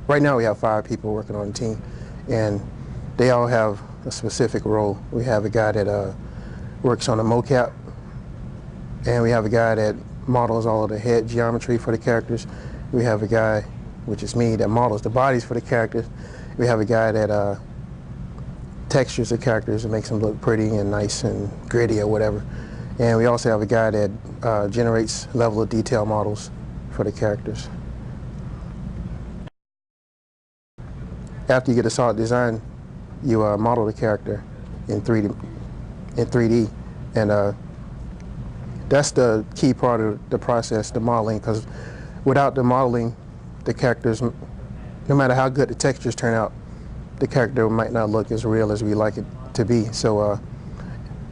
right now we have 5 people working on the team, and they all have a specific role. We have a guy that works on the mocap, and we have a guy that models all of the head geometry for the characters. We have a guy, which is me, that models the bodies for the characters. We have a guy that textures the characters and makes them look pretty and nice and gritty or whatever. And we also have a guy that generates level of detail models for the characters. After you get a solid design, you model the character in 3D, and that's the key part of the process, the modeling, because without the modeling, the characters, no matter how good the textures turn out, the character might not look as real as we like it to be. So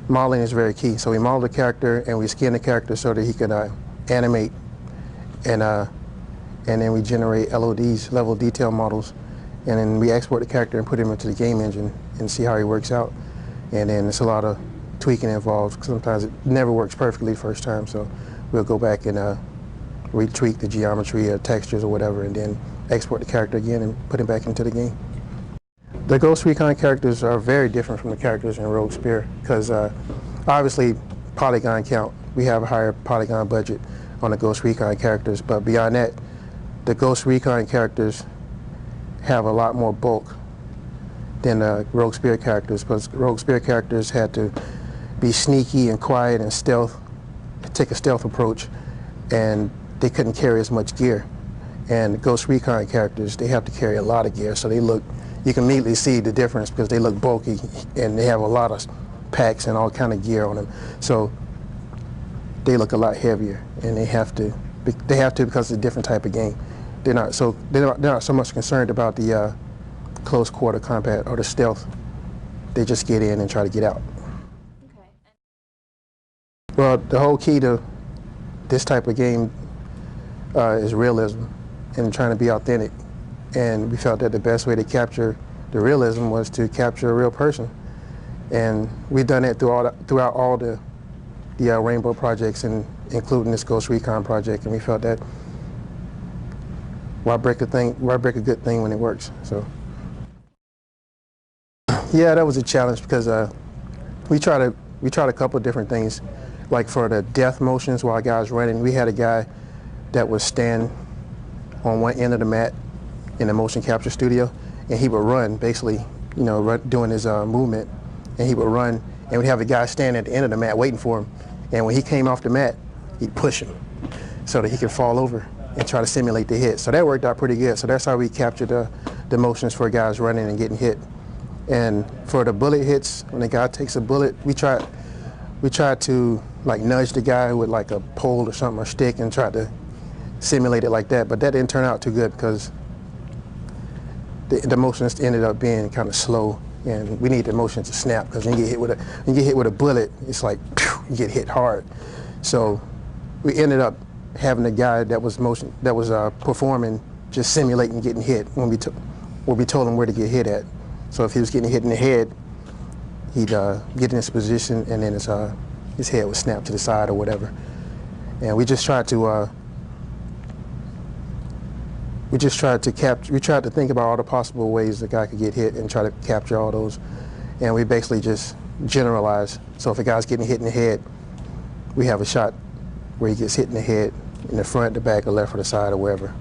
modeling is very key. So we model the character and we skin the character so that he can animate, and then we generate LODs, level detail models, and then we export the character and put him into the game engine and see how he works out. And then it's a lot of tweaking involved. Sometimes it never works perfectly first time, so we'll go back and retweak the geometry or textures or whatever, and then export the character again and put him back into the game. The Ghost Recon characters are very different from the characters in Rogue Spear, because obviously polygon count, we have a higher polygon budget on the Ghost Recon characters, but beyond that, the Ghost Recon characters have a lot more bulk than the Rogue Spear characters, because Rogue Spear characters had to be sneaky and quiet and stealth, take a stealth approach, and they couldn't carry as much gear. And the Ghost Recon characters, they have to carry a lot of gear, so they look, you can immediately see the difference because they look bulky and they have a lot of packs and all kind of gear on them. So they look a lot heavier, and they have to because it's a different type of game. They're not so much concerned about the close quarter combat or the stealth. They just get in and try to get out. Okay. Well, the whole key to this type of game is realism and trying to be authentic. And we felt that the best way to capture the realism was to capture a real person. And we've done it throughout all the Rainbow projects, and including this Ghost Recon project. And we felt that why break a good thing when it works? So yeah, that was a challenge, because we tried a couple of different things. Like for the death motions while a guy was running, we had a guy that would stand on one end of the mat in the motion capture studio, and he would run, basically, doing his movement, and he would run, and we'd have a guy standing at the end of the mat waiting for him, and when he came off the mat, he'd push him so that he could fall over and try to simulate the hit. So that worked out pretty good. So that's how we captured the motions for guys running and getting hit. And for the bullet hits, when the guy takes a bullet, we tried to like nudge the guy with like a pole or something or stick and try to simulate it like that, but that didn't turn out too good because the motions ended up being kind of slow, and we need the motion to snap, because when you get hit with a bullet, it's like phew, you get hit hard. So we ended up having a guy that was performing, just simulating getting hit when we told him where to get hit at. So if he was getting hit in the head, he'd get in his position, and then his head would snap to the side or whatever. And we just tried to think about all the possible ways the guy could get hit and try to capture all those. And we basically just generalized. So if a guy's getting hit in the head, we have a shot where he gets hit in the head, in the front, the back, or left, or the side, or wherever.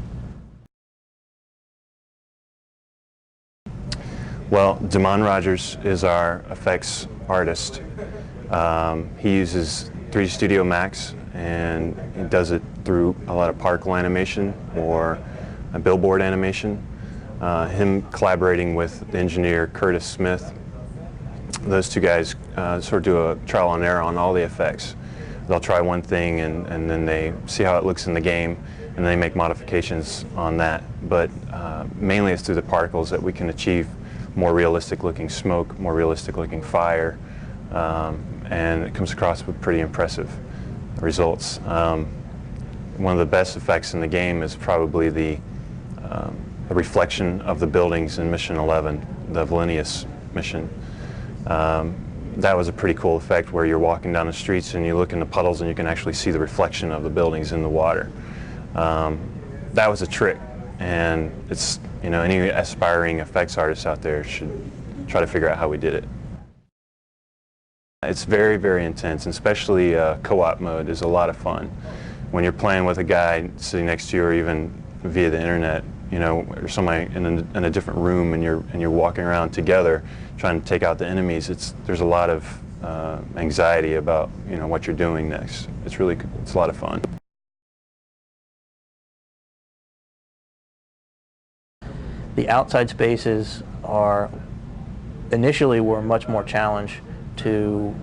Well, Damon Rogers is our effects artist. He uses 3D Studio Max, and he does it through a lot of particle animation or a billboard animation. Him collaborating with the engineer Curtis Smith, those two guys sort of do a trial and error on all the effects. They'll try one thing and then they see how it looks in the game, and they make modifications on that. But mainly it's through the particles that we can achieve more realistic looking smoke, more realistic looking fire, and it comes across with pretty impressive results. One of the best effects in the game is probably the reflection of the buildings in Mission 11, the Valenius mission. That was a pretty cool effect where you're walking down the streets and you look in the puddles and you can actually see the reflection of the buildings in the water. That was a trick and it's, you know, any aspiring effects artists out there should try to figure out how we did it. It's very, very intense, and especially co-op mode is a lot of fun. When you're playing with a guy sitting next to you, or even via the internet, you know, or somebody in a different room, and you're walking around together trying to take out the enemies. There's a lot of anxiety about, you know, what you're doing next. It's a lot of fun. The outside spaces initially were much more challenge to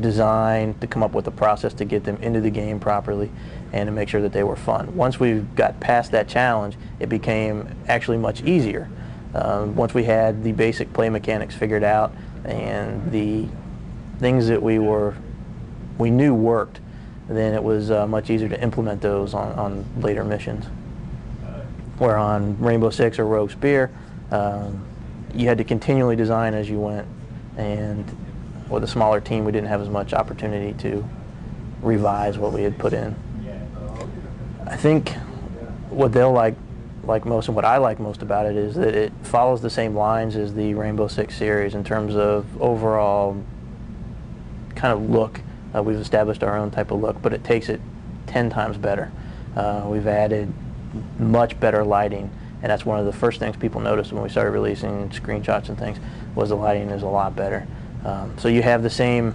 design, to come up with a process to get them into the game properly and to make sure that they were fun. Once we got past that challenge, it became actually much easier. Once we had the basic play mechanics figured out and the things that we knew worked, then it was much easier to implement those on later missions. Where on Rainbow Six or Rogue Spear, you had to continually design as you went, and with a smaller team we didn't have as much opportunity to revise what we had put in. I think what they'll like most, and what I like most about it, is that it follows the same lines as the Rainbow Six series in terms of overall kind of look. We've established our own type of look, but it takes it 10 times better. We've added much better lighting, and that's one of the first things people noticed when we started releasing screenshots and things, was the lighting is a lot better. So you have the same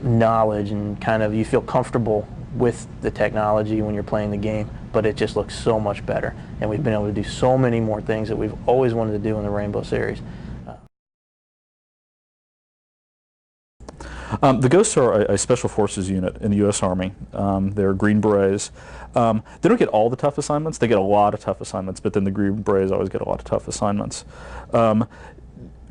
knowledge and kind of you feel comfortable with the technology when you're playing the game, but it just looks so much better, and we've been able to do so many more things that we've always wanted to do in the Rainbow series. The Ghosts are a special forces unit in the U.S. Army. They're Green Berets. They don't get all the tough assignments. They get a lot of tough assignments, but then the Green Berets always get a lot of tough assignments.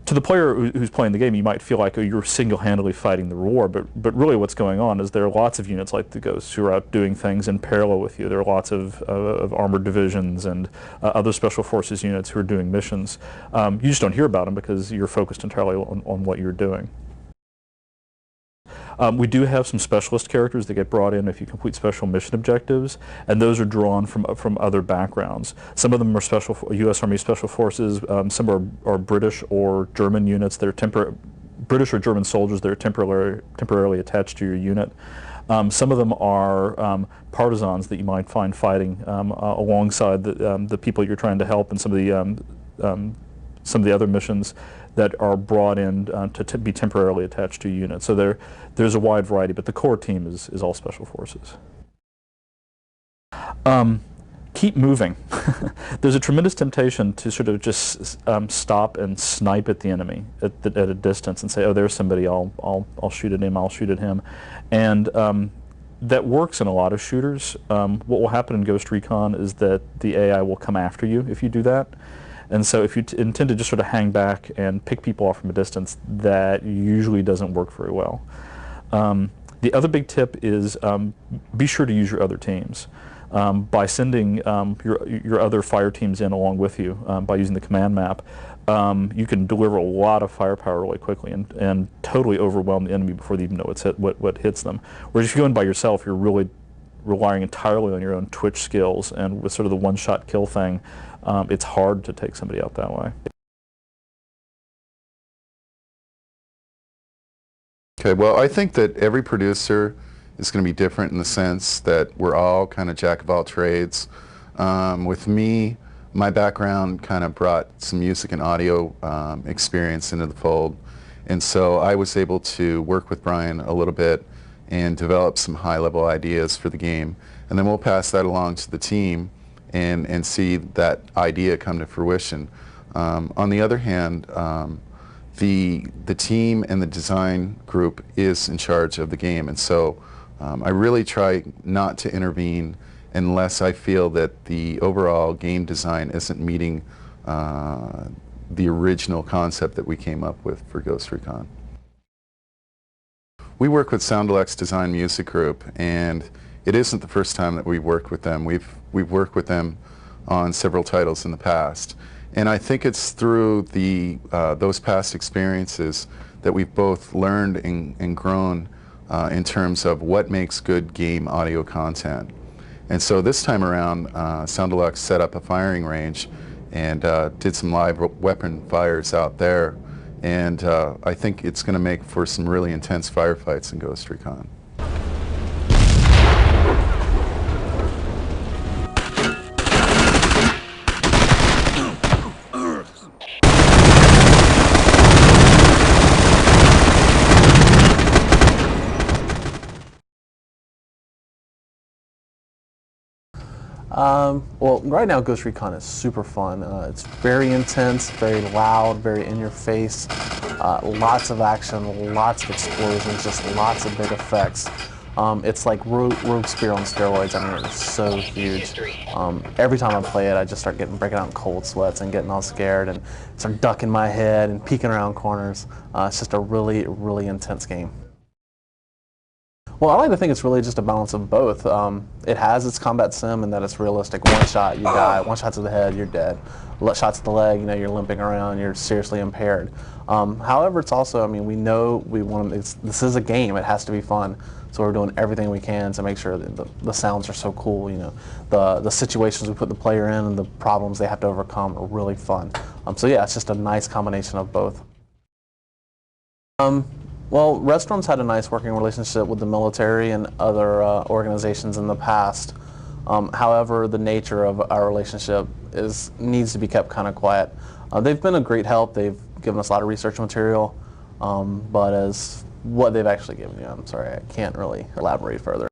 To the player who's playing the game, you might feel like, oh, you're single-handedly fighting the war, but really what's going on is there are lots of units like the Ghosts who are out doing things in parallel with you. There are lots of armored divisions and other special forces units who are doing missions. You just don't hear about them because you're focused entirely on what you're doing. We do have some specialist characters that get brought in if you complete special mission objectives, and those are drawn from other backgrounds. Some of them are U.S. Army Special Forces. Some are British or German units that are British or German soldiers that are temporarily attached to your unit. Some of them are partisans that you might find fighting alongside the people you're trying to help, and some of the other missions that are brought in to be temporarily attached to a unit. So there's a wide variety, but the core team is all special forces. Keep moving. There's a tremendous temptation to sort of just stop and snipe at the enemy at a distance and say, oh, there's somebody, I'll shoot at him, I'll shoot at him. And that works in a lot of shooters. What will happen in Ghost Recon is that the AI will come after you if you do that. And so if you intend to just sort of hang back and pick people off from a distance, that usually doesn't work very well. The other big tip is be sure to use your other teams. By sending your other fire teams in along with you, by using the command map, you can deliver a lot of firepower really quickly and totally overwhelm the enemy before they even know what hits them. Whereas if you go in by yourself, you're really relying entirely on your own twitch skills, and with sort of the one-shot kill thing, it's hard to take somebody out that way. Okay, well, I think that every producer is going to be different in the sense that we're all kind of jack of all trades. With me, my background kind of brought some music and audio experience into the fold, and so I was able to work with Brian a little bit and develop some high-level ideas for the game, and then we'll pass that along to the team and see that idea come to fruition. On the other hand, the team and the design group is in charge of the game, and so I really try not to intervene unless I feel that the overall game design isn't meeting the original concept that we came up with for Ghost Recon. We work with Soundelec's Design Music Group, and it isn't the first time that we've worked with them. We've worked with them on several titles in the past, and I think it's through those past experiences that we've both learned and grown in terms of what makes good game audio content. And so this time around, Sound Deluxe set up a firing range and did some live weapon fires out there. And I think it's going to make for some really intense firefights in Ghost Recon. Well, right now Ghost Recon is super fun. It's very intense, very loud, very in your face, lots of action, lots of explosions, just lots of big effects. It's like Rogue Spear on steroids. I mean, it's so huge. Every time I play it, I just start breaking out in cold sweats and getting all scared and start ducking my head and peeking around corners. It's just a really, really intense game. Well, I like to think it's really just a balance of both. It has its combat sim in that it's realistic. One shot, you die. One shot to the head, you're dead. Shots to the leg, you know, you're limping around, you're seriously impaired. However, it's also, I mean, we know this is a game. It has to be fun. So we're doing everything we can to make sure that the sounds are so cool. You know, the situations we put the player in and the problems they have to overcome are really fun. So yeah, it's just a nice combination of both. Well, Red Storm's had a nice working relationship with the military and other organizations in the past. However, the nature of our relationship needs to be kept kind of quiet. They've been a great help. They've given us a lot of research material, but as what they've actually given you, I'm sorry, I can't really elaborate further.